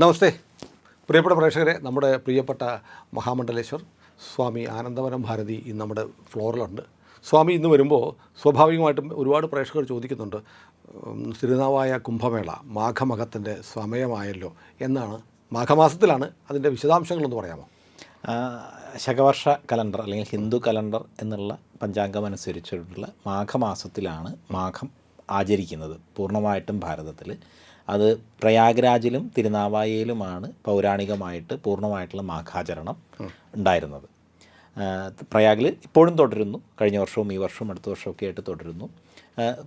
നമസ്തേ പ്രിയപ്പെട്ട പ്രേക്ഷകരെ, നമ്മുടെ പ്രിയപ്പെട്ട മഹാമണ്ഡലേശ്വർ സ്വാമി ആനന്ദവനം ഭാരതി ഇന്ന് നമ്മുടെ ഫ്ലോറിലുണ്ട്. സ്വാമി ഇന്ന് വരുമ്പോൾ സ്വാഭാവികമായിട്ടും ഒരുപാട് പ്രേക്ഷകർ ചോദിക്കുന്നുണ്ട്, തിരുനാവായ കുംഭമേള മാഘമകത്തിൻ്റെ സമയമായല്ലോ എന്നാണ്. മാഘമാസത്തിലാണ്, അതിൻ്റെ വിശദാംശങ്ങളൊന്ന് പറയാമോ? ശകവർഷ കലണ്ടർ അല്ലെങ്കിൽ ഹിന്ദു കലണ്ടർ എന്നുള്ള പഞ്ചാംഗം അനുസരിച്ചിട്ടുള്ള മാഘമാസത്തിലാണ് മാഘം ആചരിക്കുന്നത് പൂർണ്ണമായിട്ടും ഭാരതത്തിൽ. അത് പ്രയാഗ്രാജിലും തിരുനാവായയിലുമാണ് പൗരാണികമായിട്ട് പൂർണ്ണമായിട്ടുള്ള മാഘാചരണം ഉണ്ടായിരുന്നത്. പ്രയാഗിൽ ഇപ്പോഴും തുടരുന്നു, കഴിഞ്ഞ വർഷവും ഈ വർഷവും അടുത്ത വർഷമൊക്കെ ആയിട്ട് തുടരുന്നു.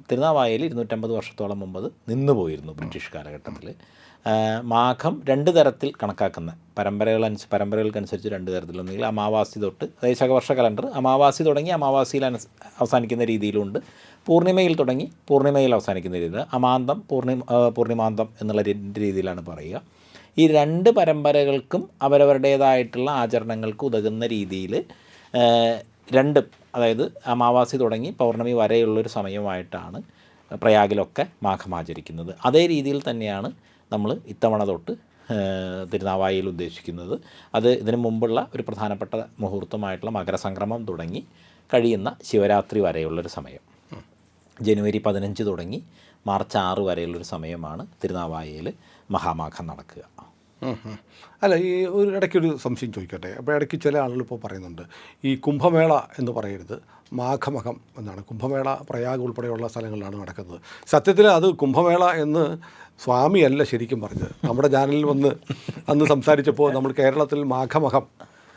തിരുനാവായയിൽ 250 വർഷത്തോളം മുമ്പ് അത് നിന്നുപോയിരുന്നു ബ്രിട്ടീഷ് കാലഘട്ടത്തിൽ. മാഘം രണ്ട് തരത്തിൽ കണക്കാക്കുന്ന പരമ്പരകൾക്കനുസരിച്ച് രണ്ട് തരത്തിൽ. ഒന്നുകിൽ അമാവാസി തൊട്ട്, അതായത് ശകവർഷ കലണ്ടർ അമാവാസി തുടങ്ങി അമാവാസിയിൽ അവസാനിക്കുന്ന രീതിയിലുണ്ട്, പൂർണിമയിൽ തുടങ്ങി പൂർണിമയിൽ അവസാനിക്കുന്ന രീതിയിൽ, അമാന്തം പൂർണിമാന്തം എന്നുള്ള രീതിയിലാണ് പറയുക. ഈ രണ്ട് പരമ്പരകൾക്കും അവരവരുടേതായിട്ടുള്ള ആചരണങ്ങൾക്ക് ഉതകുന്ന രീതിയിൽ രണ്ടും, അതായത് അമാവാസി തുടങ്ങി പൗർണമി വരെയുള്ളൊരു സമയമായിട്ടാണ് പ്രയാഗിലൊക്കെ മാഘം ആചരിക്കുന്നത്. അതേ രീതിയിൽ തന്നെയാണ് നമ്മൾ ഇത്തവണ തൊട്ട് തിരുനാവായയിൽ ഉദ്ദേശിക്കുന്നത്. അത് ഇതിനു മുമ്പുള്ള ഒരു പ്രധാനപ്പെട്ട മുഹൂർത്തമായിട്ടുള്ള മകരസംക്രമം തുടങ്ങി കഴിയുന്ന ശിവരാത്രി വരെയുള്ളൊരു സമയം, ജനുവരി 15 തുടങ്ങി മാർച്ച് 6 വരെയുള്ളൊരു സമയമാണ് തിരുനാവായയിൽ മഹാമാഘം നടക്കുക. അല്ല, ഈ ഒരു ഇടയ്ക്കൊരു സംശയം ചോദിക്കട്ടെ. അപ്പോൾ ഇടയ്ക്ക് ചില ആളുകൾ ഇപ്പോൾ പറയുന്നുണ്ട്, ഈ കുംഭമേള എന്ന് പറയരുത്, മാഘമകം എന്നാണ്. കുംഭമേള പ്രയാഗ് ഉൾപ്പെടെയുള്ള സ്ഥലങ്ങളിലാണ് നടക്കുന്നത്. സത്യത്തിൽ അത് കുംഭമേള എന്ന് സ്വാമിയല്ല ശരിക്കും പറഞ്ഞത്. നമ്മുടെ ചാനലിൽ വന്ന് അന്ന് സംസാരിച്ചപ്പോൾ നമ്മൾ കേരളത്തിൽ മാഘമകം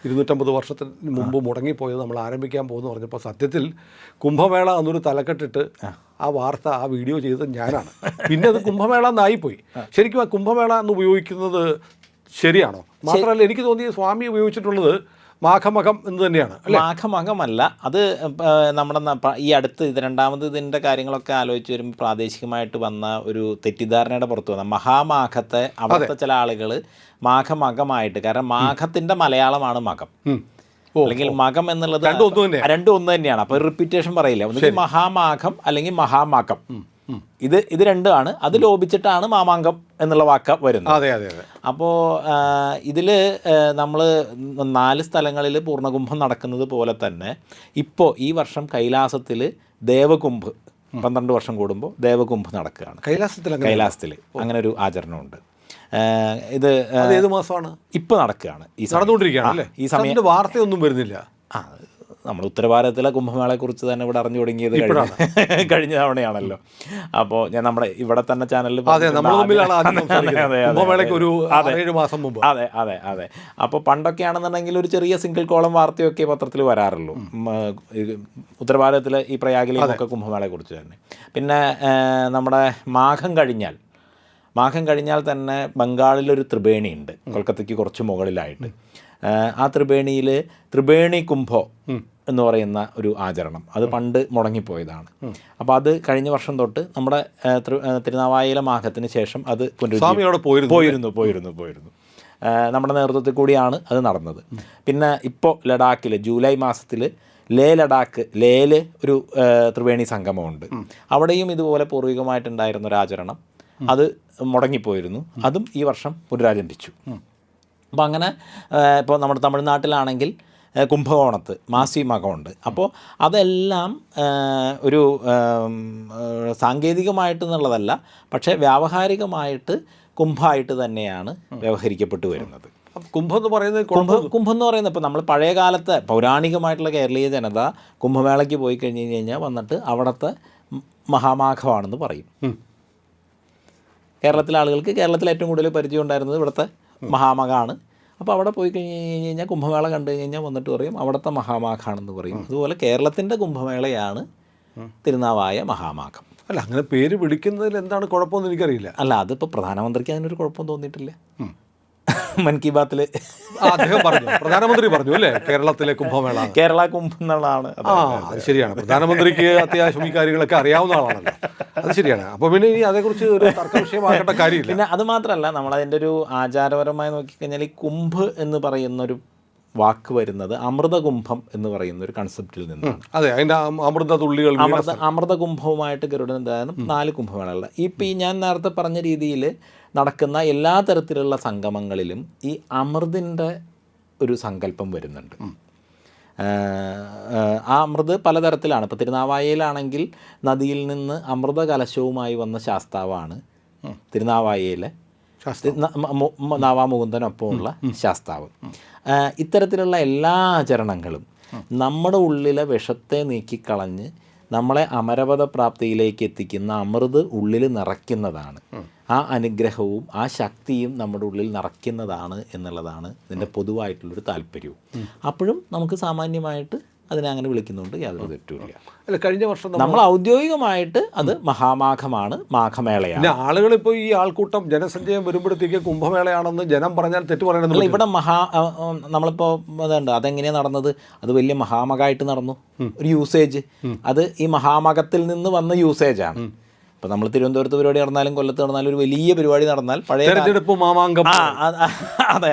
250 വർഷത്തിന് മുമ്പ് മുടങ്ങിപ്പോയത് നമ്മൾ ആരംഭിക്കാൻ പോകുന്നു പറഞ്ഞപ്പോൾ സത്യത്തിൽ കുംഭമേള എന്നൊരു തലക്കെട്ടിട്ട് ആ വാർത്ത, ആ വീഡിയോ ചെയ്തത് ഞാനാണ്. പിന്നെ അത് കുംഭമേള എന്നായിപ്പോയി. ശരിക്കും ആ കുംഭമേള എന്ന് ഉപയോഗിക്കുന്നത് ശരിയാണോ? മാത്രമല്ല, എനിക്ക് തോന്നിയത് സ്വാമി ഉപയോഗിച്ചിട്ടുള്ളത് മാഘമകം എന്ന് തന്നെയാണ്. മാഘമകമല്ല, അത് നമ്മുടെ ഈ അടുത്ത് രണ്ടാമത് ഇതിൻ്റെ കാര്യങ്ങളൊക്കെ ആലോചിച്ച് വരുമ്പോൾ പ്രാദേശികമായിട്ട് വന്ന ഒരു തെറ്റിദ്ധാരണയുടെ പുറത്ത് വന്ന മഹാമാഘത്തെ അവിടുത്തെ ചില ആളുകൾ മാഘമകമായിട്ട്, കാരണം മാഘത്തിൻ്റെ മലയാളമാണ് മകം, അല്ലെങ്കിൽ മകം എന്നുള്ളത് രണ്ടും ഒന്ന് തന്നെയാണ്. അപ്പോൾ റിപ്പീറ്റേഷൻ പറയില്ല, ഒന്നുകിൽ മഹാമാഘം അല്ലെങ്കിൽ മഹാമാകം. ഇത് രണ്ടുമാണ്. അത് ലോപിച്ചിട്ടാണ് മാമാങ്കം എന്നുള്ള വാക്ക് വരുന്നത്. അതെ അതെ അതെ. അപ്പോൾ ഇതിൽ നമ്മൾ 4 സ്ഥലങ്ങളിൽ പൂർണ്ണകുംഭം നടക്കുന്നത് പോലെ തന്നെ ഇപ്പോൾ ഈ വർഷം കൈലാസത്തിൽ ദേവകുംഭ് 12 വർഷം കൂടുമ്പോൾ ദേവകുംഭ് നടക്കുകയാണ്. കൈലാസത്തിൽ അങ്ങനെ ഒരു ആചരണമുണ്ട്. ഇത് ഏത് മാസമാണ്? ഇപ്പോൾ നടക്കുകയാണ്, ഈ നടന്നുകൊണ്ടിരിക്കുകയാണ്. ഈ സമയത്ത് വാർത്തയൊന്നും വരുന്നില്ല. നമ്മൾ ഉത്തരഭാരതത്തിലെ കുംഭമേളയെക്കുറിച്ച് തന്നെ ഇവിടെ അറിഞ്ഞു തുടങ്ങിയത് കഴിഞ്ഞ തവണയാണല്ലോ. അപ്പോൾ ഞാൻ നമ്മുടെ ഇവിടെ തന്നെ ചാനലിൽ അതെ അതെ. അപ്പോൾ പണ്ടൊക്കെയാണെന്നുണ്ടെങ്കിൽ ഒരു ചെറിയ സിംഗിൾ കോളം വാർത്തയൊക്കെ പത്രത്തിൽ വരാറുള്ളൂ ഉത്തരഭാരതത്തിലെ ഈ പ്രയാഗിലേക്കൊക്കെ കുംഭമേളയെക്കുറിച്ച് തന്നെ. പിന്നെ നമ്മുടെ മാഘം കഴിഞ്ഞാൽ തന്നെ ബംഗാളിലൊരു ത്രിവേണി ഉണ്ട്, കൊൽക്കത്തയ്ക്ക് കുറച്ച് മുകളിലായിട്ട്. ആ ത്രിവേണിയിൽ ത്രിവേണി കുംഭോ എന്ന് പറയുന്ന ഒരു ആചരണം, അത് പണ്ട് മുടങ്ങിപ്പോയതാണ്. അപ്പോൾ അത് കഴിഞ്ഞ വർഷം തൊട്ട് നമ്മുടെ തിരുനാവായയിലെ മാഘത്തിന് ശേഷം അത് പോയിരുന്നു. നമ്മുടെ നേതൃത്വത്തിൽ കൂടിയാണ് അത് നടന്നത്. പിന്നെ ഇപ്പോൾ ലഡാക്കിൽ ജൂലൈ മാസത്തിൽ ലേയിൽ ഒരു ത്രിവേണി സംഗമമുണ്ട്. അവിടെയും ഇതുപോലെ പൂർവികമായിട്ടുണ്ടായിരുന്ന ഒരു ആചരണം അത് മുടങ്ങിപ്പോയിരുന്നു. അതും ഈ വർഷം പുനരാരംഭിച്ചു. അപ്പോൾ അങ്ങനെ ഇപ്പോൾ നമ്മുടെ തമിഴ്നാട്ടിലാണെങ്കിൽ കുംഭകോണത്ത് മാസി മകമുണ്ട്. അപ്പോൾ അതെല്ലാം ഒരു സാങ്കേതികമായിട്ട് എന്നുള്ളതല്ല, പക്ഷേ വ്യാവഹാരികമായിട്ട് കുംഭമായിട്ട് തന്നെയാണ് വ്യവഹരിക്കപ്പെട്ടു വരുന്നത്. കുംഭം എന്ന് പറയുന്നത് ഇപ്പോൾ നമ്മൾ പഴയ കാലത്തെ പൗരാണികമായിട്ടുള്ള കേരളീയ ജനത കുംഭമേളയ്ക്ക് പോയി കഴിഞ്ഞ് കഴിഞ്ഞാൽ വന്നിട്ട് അവിടുത്തെ മഹാമാഘമാണെന്ന് പറയും. കേരളത്തിലെ ആളുകൾക്ക് കേരളത്തിൽ ഏറ്റവും കൂടുതൽ പരിചയം ഉണ്ടായിരുന്നത് ഇവിടുത്തെ മഹാമകമാണ്. അപ്പോൾ അവിടെ പോയി കഴിഞ്ഞ് കഴിഞ്ഞാൽ കുംഭമേള കണ്ടു കഴിഞ്ഞാൽ വന്നിട്ട് പറയും അവിടുത്തെ മഹാമാഘാണെന്ന് പറയും. അതുപോലെ കേരളത്തിൻ്റെ കുംഭമേളയാണ് തിരുനാവായ മഹാമാഘം. അല്ല, അങ്ങനെ പേര് വിളിക്കുന്നതിൽ എന്താണ് കുഴപ്പമെന്ന് എനിക്കറിയില്ല. അല്ല, അതിപ്പോൾ പ്രധാനമന്ത്രിക്ക് അതിനൊരു കുഴപ്പം തോന്നിയിട്ടില്ല. മൻ കി ബാത്തിൽ അദ്ദേഹം പറഞ്ഞു, പ്രധാനമന്ത്രി പറഞ്ഞു അല്ലേ, കേരളത്തിലെ കുംഭമേള കേരള കുംഭം എന്നുള്ളതാണ്. അത് ശരിയാണ്. പ്രധാനമന്ത്രിക്ക് അത്യാവശ്യം ഈ കാര്യങ്ങളൊക്കെ അറിയാവുന്ന ആളാണല്ലോ, അത് ശരിയാണ്. അപ്പോൾ പിന്നെ ഇനി അതേക്കുറിച്ച് ഒരു തർക്ക വിഷയമാക്കേണ്ട കാര്യമില്ല. പിന്നെ അത് മാത്രമല്ല, നമ്മളതിൻ്റെ ഒരു ആചാരപരമായി നോക്കിക്കഴിഞ്ഞാൽ ഈ കുംഭ് എന്ന് പറയുന്നൊരു വാക്ക് വരുന്നത് അമൃതകുംഭം എന്ന് പറയുന്ന ഒരു കൺസെപ്റ്റിൽ നിന്നാണ്. അതെ, അതിൻ്റെ അമൃതകുംഭവുമായിട്ട് ഗരുഡൻ എന്തായാലും 4 കുംഭമേളകൾ. ഇപ്പം ഈ ഞാൻ നേരത്തെ പറഞ്ഞ രീതിയിൽ നടക്കുന്ന എല്ലാ തരത്തിലുള്ള സംഗമങ്ങളിലും ഈ അമൃതിൻ്റെ ഒരു സങ്കല്പം വരുന്നുണ്ട്. ആ അമൃത് പലതരത്തിലാണ്. ഇപ്പോൾ തിരുനാവായയിലാണെങ്കിൽ നദിയിൽ നിന്ന് അമൃത കലശവുമായി വന്ന ശാസ്താവാണ് തിരുനാവായയിലെ നാവാമുകുന്ദനൊപ്പമുള്ള ശാസ്താവ്. ഇത്തരത്തിലുള്ള എല്ലാ ആചരണങ്ങളും നമ്മുടെ ഉള്ളിലെ വിഷത്തെ നീക്കിക്കളഞ്ഞ് നമ്മളെ അമരപദ പ്രാപ്തിയിലേക്ക് എത്തിക്കുന്ന അമൃത് ഉള്ളിൽ നിറയ്ക്കുന്നതാണ്. ആ അനുഗ്രഹവും ആ ശക്തിയും നമ്മുടെ ഉള്ളിൽ നിറയ്ക്കുന്നതാണ് എന്നുള്ളതാണ് ഇതിൻ്റെ പൊതുവായിട്ടുള്ളൊരു താല്പര്യവും. അപ്പോഴും നമുക്ക് സാമാന്യമായിട്ട് അതിനെ അങ്ങനെ വിളിക്കുന്നുണ്ട്, യാതൊരു തെറ്റുമില്ല. അല്ല, കഴിഞ്ഞ വർഷം നമ്മൾ ഔദ്യോഗികമായിട്ട് അത് മഹാമാഘമാണ്, മാഘമേളയാണ്. പിന്നെ ആളുകൾ ഇപ്പോൾ ഈ ആൾക്കൂട്ടം ജനസഞ്ചയം വരുമ്പോഴത്തേക്ക് കുംഭമേളയാണെന്ന് ജനം പറഞ്ഞാൽ തെറ്റ് പറയണമെന്നില്ല. ഇവിടെ നമ്മളിപ്പോൾ അതുണ്ട്, അതെങ്ങനെയാണ് നടന്നത്? അത് വലിയ മഹാമകമായിട്ട് നടന്നു. ഒരു യൂസേജ്, അത് ഈ മഹാമകത്തിൽ നിന്ന് വന്ന യൂസേജാണ്. ഇപ്പോൾ നമ്മൾ തിരുവനന്തപുരത്ത് പരിപാടി നടന്നാലും കൊല്ലത്ത് നടന്നാലും ഒരു വലിയ പരിപാടി നടന്നാൽ പഴയ തെരഞ്ഞെടുപ്പ് മാമാങ്കം, അതെ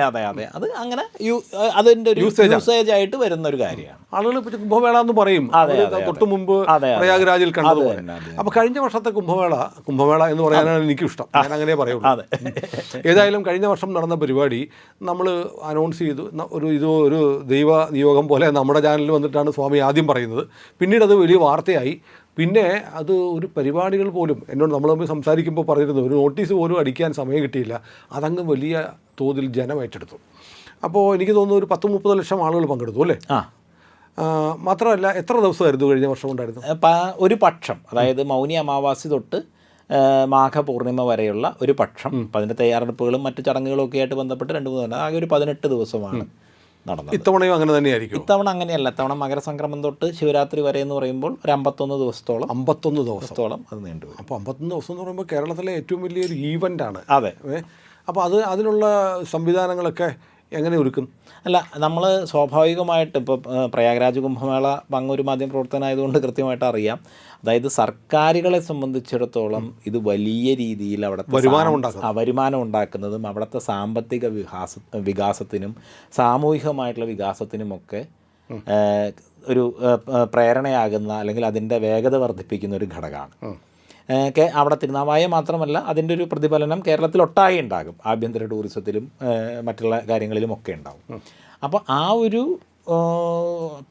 അത് അങ്ങനെ അതിൻ്റെ ഒരു യൂസേജ് ആയിട്ട് വരുന്ന ഒരു കാര്യമാണ്. ആളുകൾ കുംഭമേള എന്ന് പറയും, തൊട്ട് മുമ്പ് പ്രയാഗ്രാജിൽ കണ്ടതുപോലെ. അപ്പോൾ കഴിഞ്ഞ വർഷത്തെ കുംഭമേള എന്ന് പറയാനാണ് എനിക്കിഷ്ടം, ഞാൻ അങ്ങനെ പറയുള്ളൂ. ഏതായാലും കഴിഞ്ഞ വർഷം നടന്ന പരിപാടി നമ്മൾ അനൗൺസ് ചെയ്തു. ഒരു ദൈവ നിയോഗം പോലെ നമ്മുടെ ചാനലിൽ വന്നിട്ടാണ് സ്വാമി ആദ്യം പറയുന്നത്. പിന്നീട് അത് വലിയ വാർത്തയായി. പിന്നെ അത് ഒരു പരിപാടികൾ പോലും എന്നോട് നമ്മൾ തമ്മിൽ സംസാരിക്കുമ്പോൾ പറഞ്ഞിരുന്നു, ഒരു നോട്ടീസ് പോലും അടിക്കാൻ സമയം കിട്ടിയില്ല. അതങ്ങ് വലിയ തോതിൽ ജനം ഏറ്റെടുത്തു. അപ്പോൾ എനിക്ക് തോന്നുന്നു ഒരു 10-30 ലക്ഷം ആളുകൾ പങ്കെടുത്തു അല്ലേ? മാത്രമല്ല, എത്ര ദിവസമായിരുന്നു കഴിഞ്ഞ വർഷം ഉണ്ടായിരുന്നു? ഒരു പക്ഷം, അതായത് മൗനി അമാവാസി തൊട്ട് മാഘപൂർണിമ വരെയുള്ള ഒരു പക്ഷം. അപ്പം അതിൻ്റെ തയ്യാറെടുപ്പുകളും മറ്റു ചടങ്ങുകളും ഒക്കെ ആയിട്ട് ബന്ധപ്പെട്ട് 2-3 ആകെ ഒരു 18 ദിവസമാണ് നടന്നത്. ഇത്തവണയും അങ്ങനെ തന്നെയായിരിക്കും? ഇത്തവണ അങ്ങനെയല്ല. ഇത്തവണ മകരസംക്രമം തൊട്ട് ശിവരാത്രി വരെ എന്ന് പറയുമ്പോൾ ഒരു 51 ദിവസത്തോളം അത് നീണ്ടുപോയി. അപ്പോൾ 51 ദിവസം എന്ന് പറയുമ്പോൾ കേരളത്തിലെ ഏറ്റവും വലിയൊരു ഈവൻ്റാണ്. അതെ. അപ്പോൾ അതിനുള്ള സംവിധാനങ്ങളൊക്കെ എങ്ങനെ ഒരുക്കും? അല്ല, നമ്മൾ സ്വാഭാവികമായിട്ട് ഇപ്പോൾ പ്രയാഗ്രാജ് കുംഭമേള പങ്ങൊരു മാധ്യമപ്രവർത്തകനായതുകൊണ്ട് കൃത്യമായിട്ട് അറിയാം. അതായത് സർക്കാരുകളെ സംബന്ധിച്ചിടത്തോളം ഇത് വലിയ രീതിയിൽ അവിടുത്തെ വരുമാനം ഉണ്ടാക്കുന്നതും അവിടുത്തെ സാമ്പത്തിക വികാസത്തിനും സാമൂഹികമായിട്ടുള്ള വികാസത്തിനുമൊക്കെ ഒരു പ്രേരണയാകുന്ന അല്ലെങ്കിൽ അതിൻ്റെ വേഗത വർദ്ധിപ്പിക്കുന്ന ഒരു ഘടകമാണ്. അവിടെ തിരുനാവായ മാത്രമല്ല, അതിൻ്റെ ഒരു പ്രതിഫലനം കേരളത്തിലൊട്ടായി ഉണ്ടാകും. ആഭ്യന്തര ടൂറിസത്തിലും മറ്റുള്ള കാര്യങ്ങളിലും ഒക്കെ ഉണ്ടാകും. അപ്പോൾ ആ ഒരു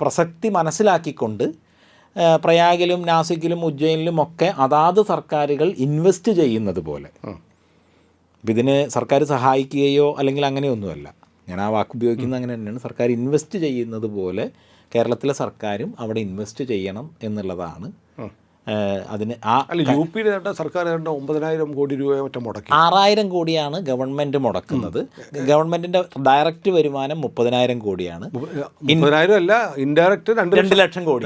പ്രസക്തി മനസ്സിലാക്കിക്കൊണ്ട് പ്രയാഗിലും നാസിക്കിലും ഉജ്ജയിനിലും ഒക്കെ അതാത് സർക്കാരുകൾ ഇൻവെസ്റ്റ് ചെയ്യുന്നത് പോലെ, ഇതിന് സർക്കാർ സഹായിക്കുകയോ അല്ലെങ്കിൽ അങ്ങനെയൊന്നുമല്ല, ഞാൻ ആ വാക്ക് ഉപയോഗിക്കുന്നത് അങ്ങനെ തന്നെയാണ്, സർക്കാർ ഇൻവെസ്റ്റ് ചെയ്യുന്നത് പോലെ കേരളത്തിലെ സർക്കാരും അവിടെ ഇൻവെസ്റ്റ് ചെയ്യണം എന്നുള്ളതാണ്. അതിന് യു പിയിലെ സർക്കാർ 9,000 കോടി രൂപ മറ്റും മുടക്കി. 6,000 കോടിയാണ് ഗവൺമെൻറ് മുടക്കുന്നത്. ഗവൺമെൻറ്റിൻ്റെ ഡയറക്റ്റ് വരുമാനം 30,000 കോടിയാണ്. അല്ല, ഇൻഡയറക്റ്റ് 2 ലക്ഷം കോടി.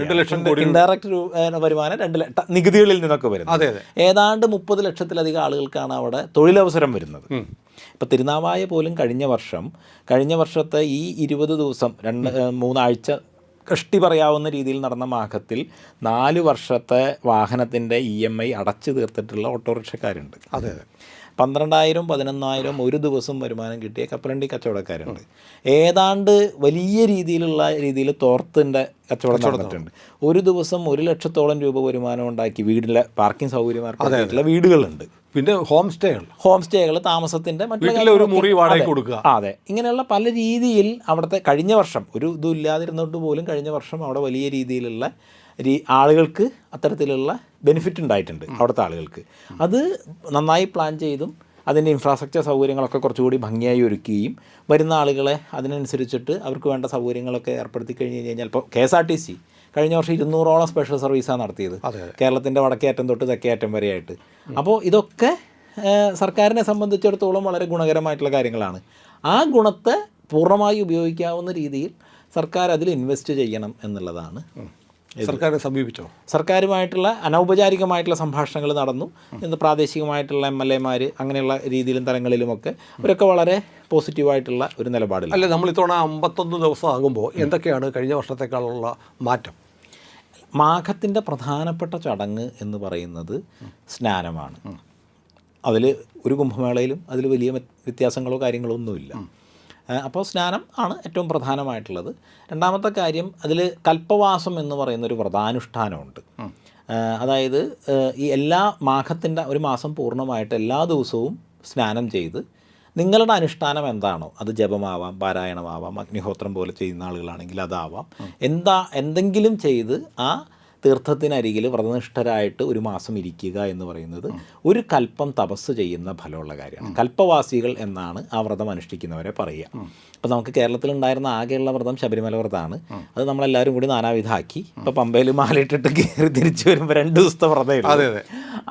ഇൻഡയറക്റ്റ് വരുമാനം 2 ലക്ഷം നികുതികളിൽ നിന്നൊക്കെ വരുന്നത്. ഏതാണ്ട് 30 ലക്ഷത്തിലധികം ആളുകൾക്കാണ് അവിടെ തൊഴിലവസരം വരുന്നത്. ഇപ്പോൾ തിരുനാവായ പോലും കഴിഞ്ഞ വർഷത്തെ ഈ 20 ദിവസം 3 ആഴ്ച കഷ്ടി പറയാവുന്ന രീതിയിൽ നടന്ന മാഘത്തിൽ 4 വർഷത്തെ വാഹനത്തിൻ്റെ EMI അടച്ചു തീർത്തിട്ടുള്ള ഓട്ടോറിക്ഷക്കാരുണ്ട്. 12,000 11,000 ഒരു ദിവസം വരുമാനം കിട്ടിയ കപ്പലണ്ടി കച്ചവടക്കാരുണ്ട്. ഏതാണ്ട് വലിയ രീതിയിൽ തോർത്തിൻ്റെ കച്ചവടം നടന്നിട്ടുണ്ട്. ഒരു ദിവസം 1 ലക്ഷത്തോളം രൂപ വരുമാനം ഉണ്ടാക്കി വീടിലെ പാർക്കിംഗ് സൗകര്യം ഏർപ്പെടുത്തിയിട്ടുള്ള വീടുകളുണ്ട്. പിന്നെ ഹോം സ്റ്റേകൾ താമസത്തിൻ്റെ ഒരു മുറി വാടക കൊടുക്കുക. അതെ, ഇങ്ങനെയുള്ള പല രീതിയിൽ അവിടുത്തെ കഴിഞ്ഞ വർഷം ഒരു ഇതും ഇല്ലാതിരുന്നിട്ട് പോലും കഴിഞ്ഞ വർഷം അവിടെ വലിയ രീതിയിലുള്ള ആളുകൾക്ക് അത്തരത്തിലുള്ള ബെനിഫിറ്റ് ഉണ്ടായിട്ടുണ്ട്. അവിടുത്തെ ആളുകൾക്ക് അത് നന്നായി പ്ലാൻ ചെയ്തും അതിൻ്റെ ഇൻഫ്രാസ്ട്രക്ചർ സൗകര്യങ്ങളൊക്കെ കുറച്ചുകൂടി ഭംഗിയായി ഒരുക്കുകയും വരുന്ന ആളുകളെ അതിനനുസരിച്ചിട്ട് അവർക്ക് വേണ്ട സൗകര്യങ്ങളൊക്കെ ഏർപ്പെടുത്തി കഴിഞ്ഞാൽ ഇപ്പോൾ KSRTC കഴിഞ്ഞ വർഷം 200ഓളം സ്പെഷ്യൽ സർവീസാണ് നടത്തിയത്, കേരളത്തിൻ്റെ വടക്കേ അറ്റം തൊട്ട് തെക്കേ അറ്റം വരെയായിട്ട്. അപ്പോൾ ഇതൊക്കെ സർക്കാരിനെ സംബന്ധിച്ചിടത്തോളം വളരെ ഗുണകരമായിട്ടുള്ള കാര്യങ്ങളാണ്. ആ ഗുണത്തെ പൂർണ്ണമായി ഉപയോഗിക്കാവുന്ന രീതിയിൽ സർക്കാർ അതിൽ ഇൻവെസ്റ്റ് ചെയ്യണം എന്നുള്ളതാണ്. സർക്കാരിനെ സമീപിച്ചോ? സർക്കാരുമായിട്ടുള്ള അനൗപചാരികമായിട്ടുള്ള സംഭാഷണങ്ങൾ നടന്നു. ഇന്ന് പ്രാദേശികമായിട്ടുള്ള MLA-മാർ അങ്ങനെയുള്ള രീതിയിലും തലങ്ങളിലുമൊക്കെ അവരൊക്കെ വളരെ പോസിറ്റീവായിട്ടുള്ള ഒരു നിലപാടില്ല. അല്ല, നമ്മൾ ഇത്തവണ 51 ദിവസം ആകുമ്പോൾ എന്തൊക്കെയാണ് കഴിഞ്ഞ വർഷത്തേക്കാളുള്ള മാറ്റം? മാഘത്തിൻ്റെ പ്രധാനപ്പെട്ട ചടങ്ങ് എന്ന് പറയുന്നത് സ്നാനമാണ്. അതിൽ ഒരു കുംഭമേളയിലും അതിൽ വലിയ വ്യത്യാസങ്ങളോ കാര്യങ്ങളോ ഒന്നുമില്ല. അപ്പോൾ സ്നാനം ആണ് ഏറ്റവും പ്രധാനമായിട്ടുള്ളത്. രണ്ടാമത്തെ കാര്യം, അതിൽ കൽപ്പവാസം എന്ന് പറയുന്നൊരു വ്രതാനുഷ്ഠാനമുണ്ട്. അതായത് ഈ എല്ലാ മാഘത്തിൻ്റെ ഒരു മാസം പൂർണ്ണമായിട്ട് എല്ലാ ദിവസവും സ്നാനം ചെയ്ത് നിങ്ങളുടെ അനുഷ്ഠാനം എന്താണോ, അത് ജപമാവാം, പാരായണമാവാം, അഗ്നിഹോത്രം പോലെ ചെയ്യുന്ന ആളുകളാണെങ്കിൽ അതാവാം, എന്തെങ്കിലും ചെയ്ത് ആ തീർത്ഥത്തിനരികിൽ വ്രതനിഷ്ഠരായിട്ട് ഒരു മാസം ഇരിക്കുക എന്ന് പറയുന്നത് ഒരു കൽപ്പം തപസ് ചെയ്യുന്ന ഫലമുള്ള കാര്യമാണ്. കൽപ്പവാസികൾ എന്നാണ് ആ വ്രതം അനുഷ്ഠിക്കുന്നവരെ പറയുക. അപ്പോൾ നമുക്ക് കേരളത്തിലുണ്ടായിരുന്ന ആകെയുള്ള വ്രതം ശബരിമല വ്രതമാണ്. അത് നമ്മളെല്ലാവരും കൂടി നാനാവിധമാക്കി. ഇപ്പോൾ പമ്പയിൽ മാലയിട്ടിട്ട് കയറി തിരിച്ചു വരുമ്പോൾ 2 ദിവസത്തെ വ്രതമില്ല.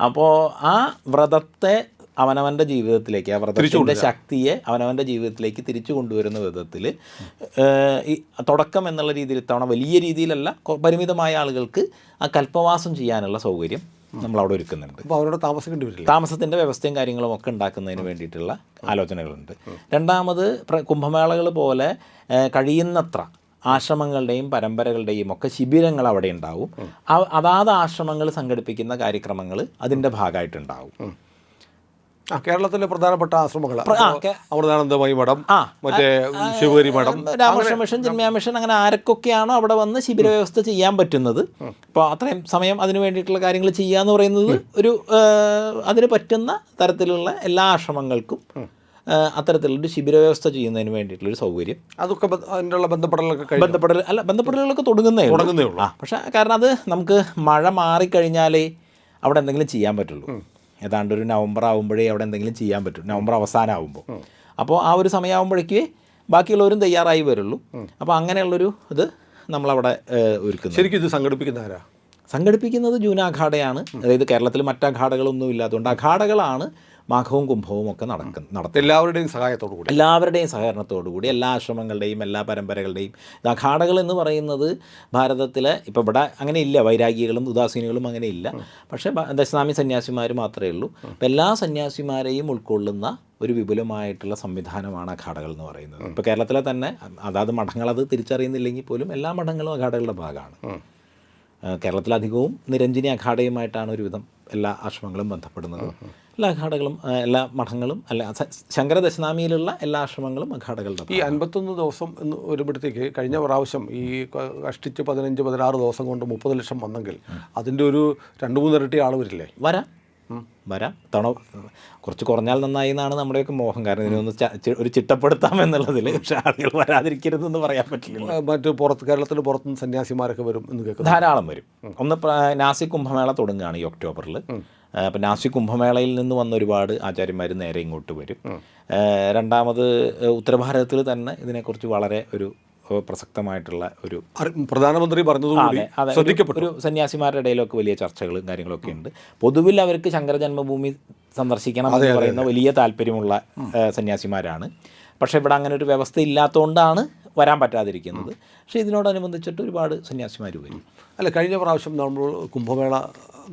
അപ്പോൾ ആ വ്രതത്തെ അവനവൻ്റെ ജീവിതത്തിലേക്ക്, ആ വ്രതത്തിൻ്റെ ശക്തിയെ അവനവൻ്റെ ജീവിതത്തിലേക്ക് തിരിച്ചു കൊണ്ടുവരുന്ന വിധത്തിൽ ഈ തുടക്കം എന്നുള്ള രീതിയിൽ ഇത്തവണ വലിയ രീതിയിലല്ല, പരിമിതമായ ആളുകൾക്ക് ആ കൽപ്പവാസം ചെയ്യാനുള്ള സൗകര്യം നമ്മളവിടെ ഒരുക്കുന്നുണ്ട്. അപ്പോൾ അവരോട് താമസിക്കേണ്ടി വരില്ല. താമസത്തിൻ്റെ വ്യവസ്ഥയും കാര്യങ്ങളും ഒക്കെ ഉണ്ടാക്കുന്നതിന് വേണ്ടിയിട്ടുള്ള ആലോചനകളുണ്ട്. രണ്ടാമത് കുംഭമേളകൾ പോലെ കഴിയുന്നത്ര ആശ്രമങ്ങളുടെയും പരമ്പരകളുടെയും ഒക്കെ ശിബിരങ്ങൾ അവിടെ ഉണ്ടാവും. അതാത് ആശ്രമങ്ങൾ സംഘടിപ്പിക്കുന്ന കാര്യക്രമങ്ങൾ അതിൻ്റെ ഭാഗമായിട്ടുണ്ടാവും. കേരളത്തിലെ പ്രധാനപ്പെട്ട ആശ്രമങ്ങൾ അമൃതാനന്ദമയി മഠം, മറ്റേ ശിവഗിരി മഠം, രാമകൃഷ്ണ മിഷൻ, ജന്മ്യ മിഷൻ, അങ്ങനെ ആരൊക്കെയാണോ അവിടെ വന്ന് ശിബിര വ്യവസ്ഥ ചെയ്യാൻ പറ്റുന്നത്, അപ്പോൾ അത്രയും സമയം അതിന് വേണ്ടിയിട്ടുള്ള കാര്യങ്ങൾ ചെയ്യുക എന്ന് പറയുന്നത് ഒരു അതിന് പറ്റുന്ന തരത്തിലുള്ള എല്ലാ ആശ്രമങ്ങൾക്കും അത്തരത്തിലൊരു ശിബിര വ്യവസ്ഥ ചെയ്യുന്നതിന് വേണ്ടിയിട്ടുള്ളൊരു സൗകര്യം. അതൊക്കെ അതിനുള്ള ബന്ധപ്പെടലുകളൊക്കെ തുടങ്ങുന്നേ ഉള്ളൂ. പക്ഷേ കാരണം അത് നമുക്ക് മഴ മാറിക്കഴിഞ്ഞാലേ അവിടെ എന്തെങ്കിലും ചെയ്യാൻ പറ്റുള്ളൂ. ഏതാണ്ട് ഒരു നവംബർ ആകുമ്പോഴേ അവിടെ എന്തെങ്കിലും ചെയ്യാൻ പറ്റും, നവംബർ അവസാനം ആകുമ്പോൾ. അപ്പോൾ ആ ഒരു സമയമാകുമ്പോഴേക്കേ ബാക്കിയുള്ളവരും തയ്യാറായി വരുള്ളൂ. അപ്പോൾ അങ്ങനെയുള്ളൊരു ഇത് നമ്മളവിടെ ഒരുക്കുന്നു. ശരിക്കും ഇത് സംഘടിപ്പിക്കുന്നത് ജൂന അഖാഡയാണ്. അതായത് കേരളത്തിൽ മറ്റ് അഖാഡകളൊന്നും ഇല്ലാത്തതുകൊണ്ട് അഖാഡകളാണ് മാഘവും കുംഭവും ഒക്കെ നടത്തുന്നത്. എല്ലാവരുടെയും സഹകരണത്തോടു കൂടി എല്ലാ ആശ്രമങ്ങളുടെയും എല്ലാ പരമ്പരകളുടെയും. അഖാഡകൾ എന്ന് പറയുന്നത് ഭാരതത്തിലെ, ഇപ്പോൾ ഇവിടെ അങ്ങനെ ഇല്ല, വൈരാഗികളും ഉദാസീനികളും അങ്ങനെ ഇല്ല. പക്ഷേ ദശനാമി സന്യാസിമാർ മാത്രമേ ഉള്ളൂ. അപ്പോൾ എല്ലാ സന്യാസിമാരെയും ഉൾക്കൊള്ളുന്ന ഒരു വിപുലമായിട്ടുള്ള സംവിധാനമാണ് അഖാഡകൾ എന്ന് പറയുന്നത്. ഇപ്പോൾ കേരളത്തിലെ തന്നെ അതാത് മഠങ്ങളത് തിരിച്ചറിയുന്നില്ലെങ്കിൽ പോലും എല്ലാ മഠങ്ങളും അഖാഡകളുടെ ഭാഗമാണ്. കേരളത്തിലധികവും നിരഞ്ജിനി അഖാഡയുമായിട്ടാണ് ഒരുവിധം എല്ലാ ആശ്രമങ്ങളും ബന്ധപ്പെടുന്നത്. എല്ലാ അഖാഡകളും എല്ലാ മഠങ്ങളും ശങ്കര ദശനാമിയിലുള്ള എല്ലാ ആശ്രമങ്ങളും അഖാഡകളുടെ. ഈ 51 ദിവസം എന്ന് വരുമ്പോഴത്തേക്ക് കഴിഞ്ഞ പ്രാവശ്യം ഈ കഷ്ടിച്ച് 15-16 ദിവസം കൊണ്ട് 30 ലക്ഷം വന്നെങ്കിൽ അതിൻ്റെ ഒരു 2-3 ഇരട്ടി ആൾ വരില്ലേ? വരാം. തവണ കുറച്ച് കുറഞ്ഞാൽ നന്നായി എന്നാണ് നമ്മുടെയൊക്കെ മോഹം. കാരണം ഇതിനൊന്ന് ഒരു ചിട്ടപ്പെടുത്താം എന്നുള്ളതിൽ. പക്ഷേ ആളുകൾ വരാതിരിക്കരുതെന്ന് പറയാൻ പറ്റില്ല. മറ്റ് കേരളത്തിന് പുറത്തുനിന്ന് സന്യാസിമാരൊക്കെ വരും എന്ന് കേൾക്കുന്നു. ധാരാളം വരും. ഒന്ന് നാസിക് കുംഭമേള തുടങ്ങുകയാണ് ഈ ഒക്ടോബറിൽ. അപ്പോൾ നാസിക് കുംഭമേളയിൽ നിന്ന് വന്ന ഒരുപാട് ആചാര്യന്മാർ നേരെ ഇങ്ങോട്ട് വരും. രണ്ടാമത് ഉത്തരഭാരതത്തിൽ തന്നെ ഇതിനെക്കുറിച്ച് വളരെ ഒരു പ്രസക്തമായിട്ടുള്ള ഒരു പ്രധാനമന്ത്രി പറഞ്ഞതുകൂടി ഒരു സന്യാസിമാരുടെ ഇടയിലൊക്കെ വലിയ ചർച്ചകളും കാര്യങ്ങളൊക്കെ ഉണ്ട്. പൊതുവിൽ അവർക്ക് ശങ്കര ജന്മഭൂമി സന്ദർശിക്കണം എന്ന് പറയുന്ന വലിയ താല്പര്യമുള്ള സന്യാസിമാരാണ്. പക്ഷേ ഇവിടെ അങ്ങനെ ഒരു വ്യവസ്ഥ ഇല്ലാത്തതുകൊണ്ടാണ് വരാൻ പറ്റാതിരിക്കുന്നത്. പക്ഷേ ഇതിനോടനുബന്ധിച്ചിട്ട് ഒരുപാട് സന്യാസിമാർ വരും. കഴിഞ്ഞ പ്രാവശ്യം നമ്മൾ കുംഭമേള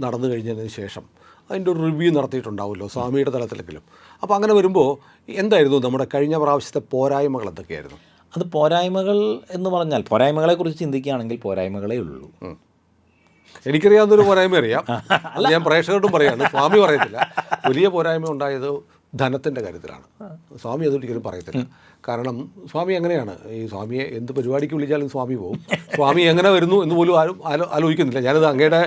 നടന്നു കഴിഞ്ഞതിന് ശേഷം അതിൻ്റെ ഒരു റിവ്യൂ നടത്തിയിട്ടുണ്ടാവുമല്ലോ സ്വാമിയുടെ തലത്തിലെങ്കിലും. അപ്പോൾ അങ്ങനെ വരുമ്പോൾ എന്തായിരുന്നു നമ്മുടെ കഴിഞ്ഞ പ്രാവശ്യത്തെ പോരായ്മകൾ എന്തൊക്കെയായിരുന്നു? അത് പോരായ്മകൾ എന്ന് പറഞ്ഞാൽ, പോരായ്മകളെക്കുറിച്ച് ചിന്തിക്കുകയാണെങ്കിൽ പോരായ്മകളേ ഉള്ളൂ. എനിക്കറിയാവുന്നൊരു പോരായ്മ അറിയാം, ഞാൻ പ്രേക്ഷകരോടും പറയാണ്, സ്വാമി പറയത്തില്ല. വലിയ പോരായ്മ ഉണ്ടായത് ധനത്തിൻ്റെ കാര്യത്തിലാണ്. സ്വാമി അതൊരിക്കലും പറയത്തില്ല. കാരണം സ്വാമി എങ്ങനെയാണ്, ഈ സ്വാമിയെ എന്ത് പരിപാടിക്ക് വിളിച്ചാലും സ്വാമി പോകും. സ്വാമി എങ്ങനെ വരുന്നു എന്ന് പോലും ആരും ആലോചിക്കുന്നില്ല. ഞാനത് അങ്ങയുടെ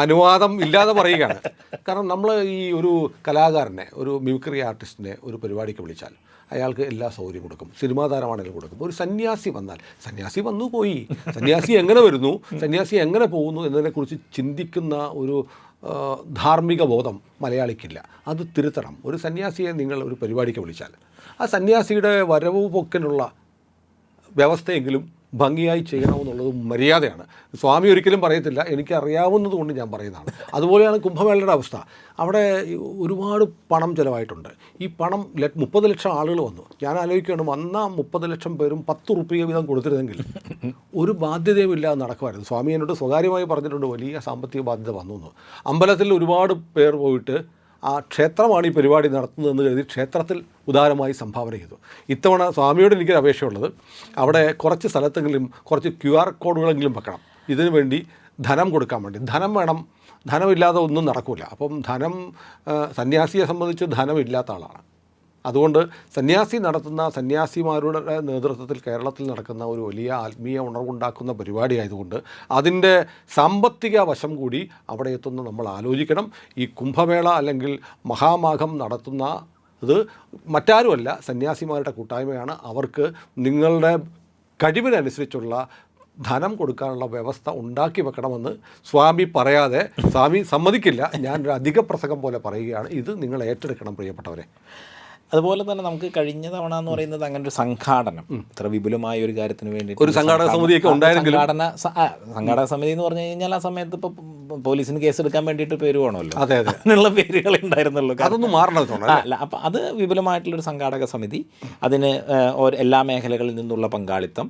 അനുവാദം ഇല്ലാതെ പറയുകയാണ്. കാരണം നമ്മൾ ഈ ഒരു കലാകാരനെ, ഒരു മിമിക്രി ആർട്ടിസ്റ്റിനെ ഒരു പരിപാടിക്ക് വിളിച്ചാൽ അയാൾക്ക് എല്ലാ സൗകര്യം കൊടുക്കും. സിനിമാ താരമാണെങ്കിലും കൊടുക്കും. ഒരു സന്യാസി വന്നാൽ, സന്യാസി വന്നു പോയി, സന്യാസി എങ്ങനെ വരുന്നു, സന്യാസി എങ്ങനെ പോകുന്നു എന്നതിനെക്കുറിച്ച് ചിന്തിക്കുന്ന ഒരു ധാർമ്മിക ബോധം മലയാളിക്കില്ല. അത് തിരുത്തണം. ഒരു സന്യാസിയെ നിങ്ങൾ ഒരു പരിപാടിക്ക് വിളിച്ചാൽ ആ സന്യാസിയുടെ വരവ് പോക്കിനുള്ള വ്യവസ്ഥയെങ്കിലും ഭംഗിയായി ചെയ്യണമെന്നുള്ളത് മര്യാദയാണ്. സ്വാമി ഒരിക്കലും പറയത്തില്ല, എനിക്കറിയാവുന്നത് കൊണ്ട് ഞാൻ പറയുന്നതാണ്. അതുപോലെയാണ് കുംഭമേളയുടെ അവസ്ഥ. അവിടെ ഒരുപാട് പണം ചിലവായിട്ടുണ്ട്. ഈ പണം 30 ലക്ഷം ആളുകൾ വന്നു. ഞാൻ ആലോചിക്കുകയാണ്, വന്ന 30 ലക്ഷം പേരും 10 റുപ്യ വീതം കൊടുത്തിരുന്നെങ്കിൽ ഒരു ബാധ്യതയും ഇല്ലാതെ നടക്കുമായിരുന്നു. സ്വാമി എന്നോട് സ്വകാര്യമായി പറഞ്ഞിട്ടുണ്ട്, വലിയ സാമ്പത്തിക ബാധ്യത വന്നു എന്ന്. അമ്പലത്തിൽ ഒരുപാട് പേർ പോയിട്ട് ആ ക്ഷേത്രമാണ് ഈ പരിപാടി നടത്തുന്നതെന്ന് കരുതി ക്ഷേത്രത്തിൽ ഉദാരമായി സംഭാവന ചെയ്തു. ഇത്തവണ സ്വാമിയോട് എനിക്കൊരു അപേക്ഷയുള്ളത്, അവിടെ കുറച്ച് സ്ഥലത്തെങ്കിലും കുറച്ച് QR കോഡുകളെങ്കിലും വെക്കണം. ഇതിനു വേണ്ടി ധനം കൊടുക്കാൻ വേണ്ടി. ധനം വേണം, ധനമില്ലാതെ ഒന്നും നടക്കില്ല. അപ്പം ധനം, സന്യാസിയെ സംബന്ധിച്ച് ധനമില്ലാത്ത ആളാണ്. അതുകൊണ്ട് സന്യാസി നടത്തുന്ന, സന്യാസിമാരുടെ നേതൃത്വത്തിൽ കേരളത്തിൽ നടക്കുന്ന ഒരു വലിയ ആത്മീയ ഉണർവുണ്ടാക്കുന്ന പരിപാടി ആയതുകൊണ്ട് അതിൻ്റെ സാമ്പത്തിക വശം കൂടി അവിടെ എത്തുന്ന നമ്മൾ ആലോചിക്കണം. ഈ കുംഭമേള അല്ലെങ്കിൽ മഹാമാഘം നടത്തുന്ന ഇത് മറ്റാരുമല്ല, സന്യാസിമാരുടെ കൂട്ടായ്മയാണ്. അവർക്ക് നിങ്ങളുടെ കഴിവിനനുസരിച്ചുള്ള ധനം കൊടുക്കാനുള്ള വ്യവസ്ഥ ഉണ്ടാക്കി വെക്കണമെന്ന് സ്വാമി പറയാതെ സ്വാമി സമ്മതിക്കില്ല. ഞാനൊരു അധിക പ്രസംഗം പോലെ പറയുകയാണ്. ഇത് നിങ്ങൾ ഏറ്റെടുക്കണം പ്രിയപ്പെട്ടവരെ. അതുപോലെ തന്നെ നമുക്ക് കഴിഞ്ഞ തവണ എന്ന് പറയുന്നത് അങ്ങനെ ഒരു സംഘാടനം ഇത്ര വിപുലമായ ഒരു കാര്യത്തിന് വേണ്ടി ഒരു സംഘാടക സമിതിയൊക്കെ ഉണ്ടായിരുന്നെങ്കിലും സംഘാടക സമിതി എന്ന് പറഞ്ഞു കഴിഞ്ഞാൽ ആ സമയത്ത് ഇപ്പോൾ പോലീസിന് കേസെടുക്കാൻ വേണ്ടിയിട്ട് പേര് വേണമല്ലോ. അതെ അതെ, അതിനുള്ള പേരുകൾ ഉണ്ടായിരുന്നുള്ളൂ. അതൊന്നും മാറണം. അല്ല, അപ്പം അത് വിപുലമായിട്ടുള്ളൊരു സംഘാടക സമിതി, അതിന് എല്ലാ മേഖലകളിൽ നിന്നുള്ള പങ്കാളിത്തം,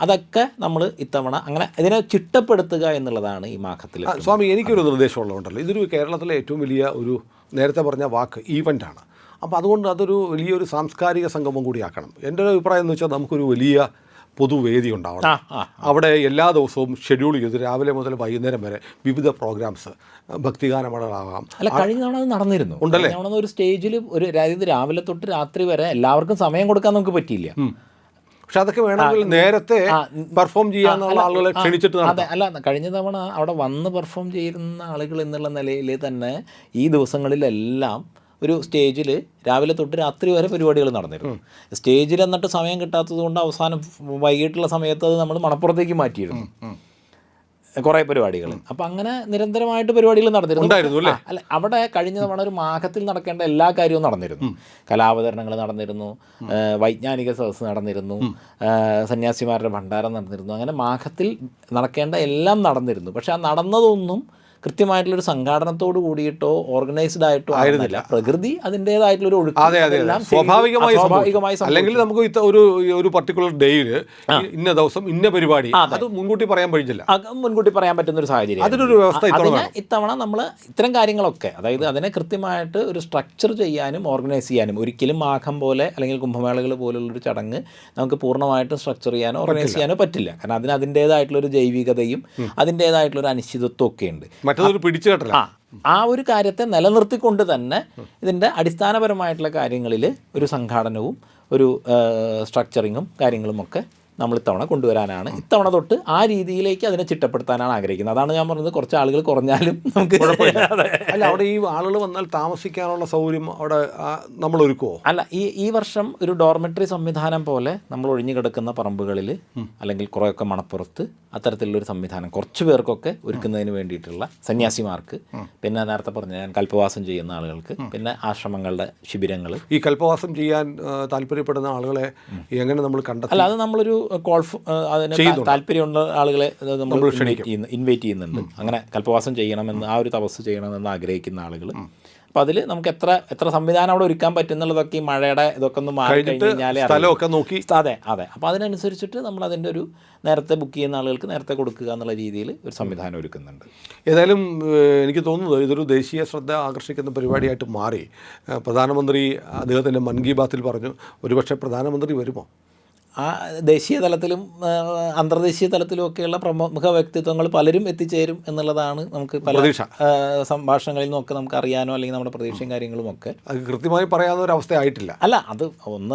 അതൊക്കെ നമ്മൾ ഇത്തവണ അങ്ങനെ ഇതിനെ ചിട്ടപ്പെടുത്തുക എന്നുള്ളതാണ് ഈ മാഘത്തിൽ. സ്വാമി, എനിക്കൊരു നിർദ്ദേശമുള്ളതുണ്ടല്ലോ. ഇതൊരു കേരളത്തിലെ ഏറ്റവും വലിയ ഒരു നേരത്തെ പറഞ്ഞ വാക്ക് ഈവൻ്റാണ്. അപ്പോൾ അതുകൊണ്ട് അതൊരു വലിയൊരു സാംസ്കാരിക സംഗമം കൂടിയാക്കണം. എൻ്റെ ഒരു അഭിപ്രായം എന്ന് വെച്ചാൽ നമുക്കൊരു വലിയ പൊതുവേദി ഉണ്ടാവണം. അവിടെ എല്ലാ ദിവസവും ഷെഡ്യൂൾ ചെയ്ത് രാവിലെ മുതൽ വൈകുന്നേരം വരെ വിവിധ പ്രോഗ്രാംസ്, ഭക്തിഗാനമേളകളാകാം. അല്ല, കഴിഞ്ഞ തവണ അത് നടന്നിരുന്നു. ഉണ്ടല്ലേ? ഒരു സ്റ്റേജിൽ ഒരു രാവിലെ തൊട്ട് രാത്രി വരെ എല്ലാവർക്കും സമയം കൊടുക്കാൻ നമുക്ക് പറ്റിയില്ല. പക്ഷെ അതൊക്കെ വേണമെങ്കിൽ നേരത്തെ പെർഫോം ചെയ്യാനുള്ള ആളുകളെ ക്ഷണിച്ചിട്ട്. അതെ, അല്ല, കഴിഞ്ഞ തവണ അവിടെ വന്ന് പെർഫോം ചെയ്യുന്ന ആളുകൾ എന്നുള്ള നിലയിൽ തന്നെ ഈ ദിവസങ്ങളിലെല്ലാം ഒരു സ്റ്റേജിൽ രാവിലെ തൊട്ട് രാത്രി വരെ പരിപാടികൾ നടന്നിരുന്നു. സ്റ്റേജിൽ എന്നിട്ട് സമയം കിട്ടാത്തത് കൊണ്ട് അവസാനം വൈകിട്ടുള്ള സമയത്ത് അത് നമ്മൾ മണപ്പുറത്തേക്ക് മാറ്റിയിരുന്നു കുറേ പരിപാടികൾ. അപ്പം അങ്ങനെ നിരന്തരമായിട്ട് പരിപാടികൾ നടന്നിരുന്നു. അല്ല, അവിടെ കഴിഞ്ഞ തവണ ഒരു മാഘത്തിൽ നടക്കേണ്ട എല്ലാ കാര്യവും നടന്നിരുന്നു. കലാവതരണങ്ങൾ നടന്നിരുന്നു, വൈജ്ഞാനിക സദസ്സ് നടന്നിരുന്നു, സന്യാസിമാരുടെ ഭണ്ഡാരം നടന്നിരുന്നു. അങ്ങനെ മാഘത്തിൽ നടക്കേണ്ട എല്ലാം നടന്നിരുന്നു. പക്ഷെ ആ നടന്നതൊന്നും കൃത്യമായിട്ടുള്ളൊരു സംഘാടനത്തോട് കൂടിയിട്ടോ ഓർഗനൈസ്ഡ് ആയിട്ടോ ആയിരുന്നില്ല. പ്രകൃതി അതിൻ്റെതായിട്ടുള്ളൊരു ഒഴുക്ക് സ്വാഭാവികമായി. അല്ലെങ്കിൽ നമുക്ക് ഒരു പർട്ടിക്കുലർ ഡേയിൽ ഇന്ന ദിവസം ഇന്ന പരിപാടി അത് മുൻകൂട്ടി പറയാൻ പറ്റില്ല. മുൻകൂട്ടി പറയാൻ പറ്റുന്ന ഒരു സാഹചര്യം. അതിനൊരു വ്യവസ്ഥ ഇത്തവണ നമ്മൾ ഇത്തരം കാര്യങ്ങളൊക്കെ, അതായത് അതിനെ കൃത്യമായിട്ട് ഒരു സ്ട്രക്ചർ ചെയ്യാനും ഓർഗനൈസ് ചെയ്യാനും, ഒരിക്കലും മാഘം പോലെ അല്ലെങ്കിൽ കുംഭമേളകൾ പോലുള്ളൊരു ചടങ്ങ് നമുക്ക് പൂർണ്ണമായിട്ടും സ്ട്രക്ചർ ചെയ്യാനോ ഓർഗനൈസ് ചെയ്യാനോ പറ്റില്ല. കാരണം അതിന് അതിൻ്റേതായിട്ടുള്ളൊരു ജൈവികതയും അതിൻ്റേതായിട്ടുള്ളൊരു അനിശ്ചിതത്വം ഒക്കെ ഉണ്ട്. ആ ഒരു കാര്യത്തെ നിലനിർത്തിക്കൊണ്ട് തന്നെ ഇതിൻ്റെ അടിസ്ഥാനപരമായിട്ടുള്ള കാര്യങ്ങളിൽ ഒരു സംഘാടനവും ഒരു സ്ട്രക്ചറിങ്ങും കാര്യങ്ങളുമൊക്കെ നമ്മൾ ഇത്തവണ കൊണ്ടുവരാനാണ്. ഇത്തവണ തൊട്ട് ആ രീതിയിലേക്ക് അതിനെ ചിട്ടപ്പെടുത്താനാണ് ആഗ്രഹിക്കുന്നത്. അതാണ് ഞാൻ പറഞ്ഞത്, കുറച്ച് ആളുകൾ കുറഞ്ഞാലും നമുക്ക് അല്ല, അവിടെ ഈ ആളുകൾ വന്നാൽ താമസിക്കാനുള്ള സൗകര്യം അവിടെ നമ്മൾ ഒരുക്കുമോ? അല്ല, ഈ വർഷം ഒരു ഡോർമെട്രി സംവിധാനം പോലെ നമ്മൾ ഒഴിഞ്ഞു കിടക്കുന്ന പറമ്പുകളിൽ അല്ലെങ്കിൽ കുറേയൊക്കെ മണപ്പുറത്ത് അത്തരത്തിലുള്ളൊരു സംവിധാനം കുറച്ച് പേർക്കൊക്കെ ഒരുക്കുന്നതിന് വേണ്ടിയിട്ടുള്ള സന്യാസിമാർക്ക്, പിന്നെ നേരത്തെ പറഞ്ഞ ഞാൻ കൽപ്പവാസം ചെയ്യുന്ന ആളുകൾക്ക്, പിന്നെ ആശ്രമങ്ങളുടെ ശിബിരങ്ങൾ. ഈ കൽപ്പവാസം ചെയ്യാൻ താല്പര്യപ്പെടുന്ന ആളുകളെ എങ്ങനെ നമ്മൾ കണ്ടെത്തും? അല്ല, അത് നമ്മളൊരു അതിന് താല്പര്യമുള്ള ആളുകളെ നമ്മൾ ഇൻവൈറ്റ് ചെയ്യുന്നുണ്ട്. അങ്ങനെ കൽപ്പവാസം ചെയ്യണമെന്ന്, ആ ഒരു തപസ് ചെയ്യണമെന്ന് ആഗ്രഹിക്കുന്ന ആളുകൾ. അപ്പോൾ അതിൽ നമുക്ക് എത്ര സംവിധാനം അവിടെ ഒരുക്കാൻ പറ്റുന്നുള്ളതൊക്കെ ഈ മഴയുടെ ഇതൊക്കെ ഒന്ന് മാറി കഴിഞ്ഞാൽ നോക്കി. അതെ. അപ്പോൾ അതിനനുസരിച്ചിട്ട് നമ്മൾ അതിൻ്റെ ഒരു നേരത്തെ ബുക്ക് ചെയ്യുന്ന ആളുകൾക്ക് നേരത്തെ കൊടുക്കുക എന്നുള്ള രീതിയിൽ ഒരു സംവിധാനം ഒരുക്കുന്നുണ്ട്. ഏതായാലും എനിക്ക് തോന്നുന്നത് ഇതൊരു ദേശീയ ശ്രദ്ധ ആകർഷിക്കുന്ന പരിപാടിയായിട്ട് മാറി. പ്രധാനമന്ത്രി അദ്ദേഹത്തിൻ്റെ മൻ കി ബാത്തിൽ പറഞ്ഞു, ഒരുപക്ഷെ പ്രധാനമന്ത്രി വരുമോ? ആ ദേശീയ തലത്തിലും അന്തർദേശീയ തലത്തിലും ഒക്കെയുള്ള പ്രമുഖ വ്യക്തിത്വങ്ങൾ പലരും എത്തിച്ചേരും എന്നുള്ളതാണ് നമുക്ക് പല സംഭാഷണങ്ങളിൽ നിന്നൊക്കെ നമുക്ക് അറിയാനോ അല്ലെങ്കിൽ നമ്മുടെ പ്രതീക്ഷയും കാര്യങ്ങളും ഒക്കെ. അത് കൃത്യമായി പറയാവുന്ന ഒരു അവസ്ഥ ആയിട്ടില്ല. അല്ല, അത്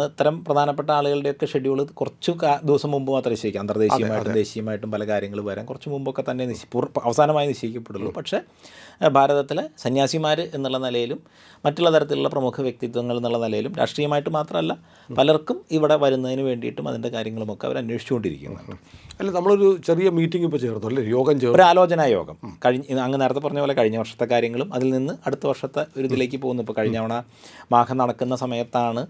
ഇത്തരം പ്രധാനപ്പെട്ട ആളുകളുടെയൊക്കെ ഷെഡ്യൂൾ കുറച്ച് ദിവസം മുമ്പ് മാത്രമേ നിശ്ചയിക്കാം. അന്തർദേശീയമായിട്ടും ദേശീയമായിട്ടും പല കാര്യങ്ങൾ വരാൻ കുറച്ച് മുമ്പൊക്കെ തന്നെ അവസാനമായി നിശ്ചയിക്കപ്പെടുള്ളൂ. പക്ഷേ ഭാരതത്തിലെ സന്യാസിമാർ എന്നുള്ള നിലയിലും മറ്റുള്ള തരത്തിലുള്ള പ്രമുഖ വ്യക്തിത്വങ്ങൾ എന്നുള്ള നിലയിലും രാഷ്ട്രീയമായിട്ട് മാത്രമല്ല പലർക്കും ഇവിടെ വരുന്നതിന് വേണ്ടിയിട്ടും അതിൻ്റെ കാര്യങ്ങളുമൊക്കെ അവർ അന്വേഷിച്ചുകൊണ്ടിരിക്കുന്നുണ്ട്. അല്ല, നമ്മളൊരു ചെറിയ മീറ്റിംഗ് ഇപ്പോൾ ചേർന്നു അല്ലേ, യോഗം ചേർന്നു, ഒരു ആലോചനാ യോഗം. അങ്ങ് നേരത്തെ പറഞ്ഞ പോലെ കഴിഞ്ഞ വർഷത്തെ കാര്യങ്ങളും അതിൽ നിന്ന് അടുത്ത വർഷത്തെ ഒരു ഇതിലേക്ക് പോകുന്നു. ഇപ്പോൾ കഴിഞ്ഞ തവണ മാഘം നടക്കുന്ന സമയത്താണ്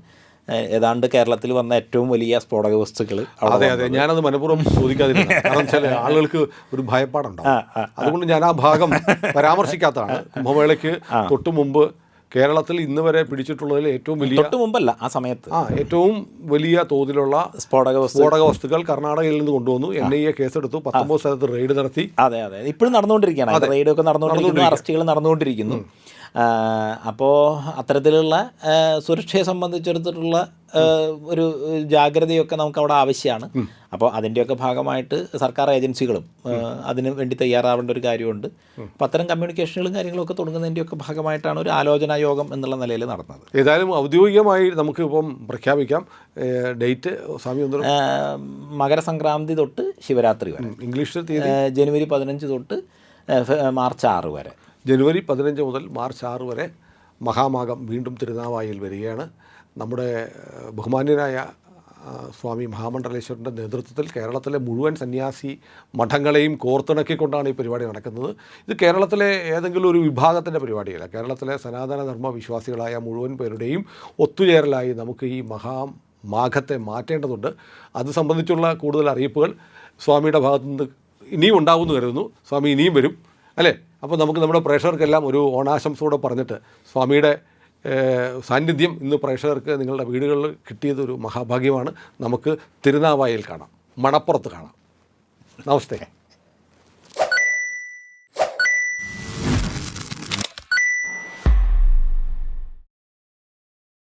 ഏതാണ്ട് കേരളത്തിൽ വന്ന ഏറ്റവും വലിയ സ്ഫോടക വസ്തുക്കൾ. അതെ, ഞാനത് മനഃപൂർവ്വം ചോദിക്കാതിരുന്നു. കാരണം ചില ആളുകൾക്ക് ഒരു ഭയപ്പാടുണ്ടാവും. അതുകൊണ്ട് ഞാൻ ആ ഭാഗം പരാമർശിക്കാത്തതാണ്. കുംഭമേളയ്ക്ക് തൊട്ട് മുമ്പ് കേരളത്തിൽ ഇന്ന് വരെ പിടിച്ചിട്ടുള്ളതിൽ ഏറ്റവും വലിയ, തൊട്ട് മുമ്പല്ല, ആ സമയത്ത് ഏറ്റവും വലിയ തോതിലുള്ള സ്ഫോടക വസ്തുക്കൾ കർണാടകയിൽ നിന്ന് കൊണ്ടുവന്നു. NIA കേസെടുത്തു, 19 സ്ഥലത്ത് റെയ്ഡ് നടത്തി. അതെ, ഇപ്പോഴും നടന്നുകൊണ്ടിരിക്കുകയാണ്. റെയ്ഡൊക്കെ നടന്നുകൊണ്ടിരിക്കുന്നു, അറസ്റ്റുകൾ നടന്നുകൊണ്ടിരിക്കുന്നു. അപ്പോൾ അത്തരത്തിലുള്ള സുരക്ഷയെ സംബന്ധിച്ചിടത്തോളം ഒരു ജാഗ്രതയൊക്കെ നമുക്ക് അവിടെ ആവശ്യമാണ്. അപ്പോൾ അതിൻ്റെയൊക്കെ ഭാഗമായിട്ട് സർക്കാർ ഏജൻസികളും അതിന് വേണ്ടി തയ്യാറാവേണ്ട ഒരു കാര്യമുണ്ട്. അപ്പോൾ അത്തരം കമ്മ്യൂണിക്കേഷനുകളും കാര്യങ്ങളൊക്കെ തുടങ്ങുന്നതിൻ്റെയൊക്കെ ഭാഗമായിട്ടാണ് ഒരു ആലോചനാ യോഗം എന്നുള്ള നിലയിൽ നടന്നത്. ഏതായാലും ഔദ്യോഗികമായി നമുക്ക് ഇപ്പം പ്രഖ്യാപിക്കാം ഡേറ്റ്. സ്വാമി മകരസംക്രാന്തി തൊട്ട് ശിവരാത്രി വരെ, ഇംഗ്ലീഷിൽ ജനുവരി 15 തൊട്ട് മാർച്ച് 6 വരെ. ജനുവരി 15 മുതൽ മാർച്ച് 6 വരെ മഹാമാഘം വീണ്ടും തിരുനാവായിൽ വരികയാണ്. നമ്മുടെ ബഹുമാന്യനായ സ്വാമി മഹാമണ്ഡലേശ്വരൻ്റെ നേതൃത്വത്തിൽ കേരളത്തിലെ മുഴുവൻ സന്യാസി മഠങ്ങളെയും കോർത്തിണക്കിക്കൊണ്ടാണ് ഈ പരിപാടി നടക്കുന്നത്. ഇത് കേരളത്തിലെ ഏതെങ്കിലും ഒരു വിഭാഗത്തിൻ്റെ പരിപാടിയല്ല. കേരളത്തിലെ സനാതനധർമ്മ വിശ്വാസികളായ മുഴുവൻ പേരുടെയും ഒത്തുചേരലായി നമുക്ക് ഈ മാഘത്തെ മാറ്റേണ്ടതുണ്ട്. അത് സംബന്ധിച്ചുള്ള കൂടുതൽ അറിയിപ്പുകൾ സ്വാമിയുടെ ഭാഗത്തുനിന്ന് ഇനിയും ഉണ്ടാവുമെന്ന് കരുതുന്നു. സ്വാമി ഇനിയും വരും അല്ലേ? അപ്പോൾ നമുക്ക് നമ്മുടെ പ്രേക്ഷകർക്കെല്ലാം ഒരു ഓണാശംസയോടെ പറഞ്ഞിട്ട് സ്വാമിയുടെ സാന്നിധ്യം ഇന്ന് പ്രേക്ഷകർക്ക് നിങ്ങളുടെ വീടുകളിൽ കിട്ടിയതൊരു മഹാഭാഗ്യമാണ്. നമുക്ക് തിരുനാവായിൽ കാണാം, മണപ്പുറത്ത് കാണാം. നമസ്തേ.